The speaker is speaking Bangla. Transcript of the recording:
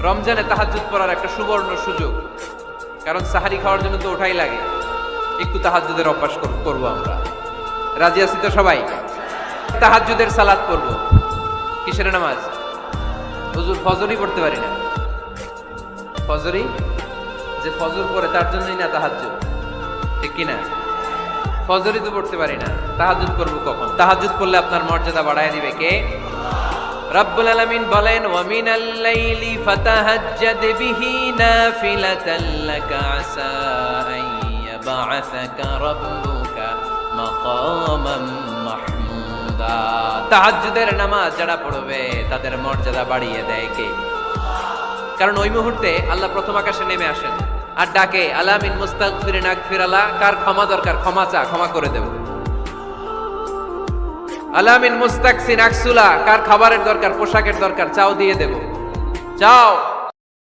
রমজানে তাহাজ্জুদ পড়ার একটা সুবর্ণ সুযোগ, কারণ সাহারি খাওয়ার জন্য তো ওঠাই লাগে। একটু তাহাজ্জুদের অভ্যাস করবো আমরা। রাজি আছি তো সবাই? তাহাজ্জুদের সালাত পড়ব। কিসের নামাজ? হুজুর ফজরই পড়তে পারি না। ফজরই যে ফজর পড়ে তার জন্যই না তাহাজ্জুদ, ঠিক কিনা? ফজরই তো পড়তে পারি না, তাহাজ্জুদ করব কখন? তাহাজ্জুদ পড়লে আপনার মর্যাদা বাড়ায় দিবে কে? রব্বুল আলামিন বলেন, ওয়া মিনাল লাইলি ফাতাহাজ্জাদ বিহি নাফিলাতান লাকা আসা আন ইয়াবআসাকা রাব্বুকা মাকামান মাহমুদা। তাহাজ্জুদের নামাজ যারা পড়বে তাদের মর্যাদা বাড়িয়ে দেয় কে? কারণ ওই মুহূর্তে আল্লাহ প্রথম আকাশে নেমে আসেন আর ডাকে, আলা মিন মুস্তাগফিরিন আগফিরালা, কার ক্ষমা দরকার ক্ষমা চা, ক্ষমা করে দেব। আলা মিন মুস্তাকসিন আকসুলা, কার খাবারের দরকার পোশাকের দরকার চাও দিয়ে দেব, যাও।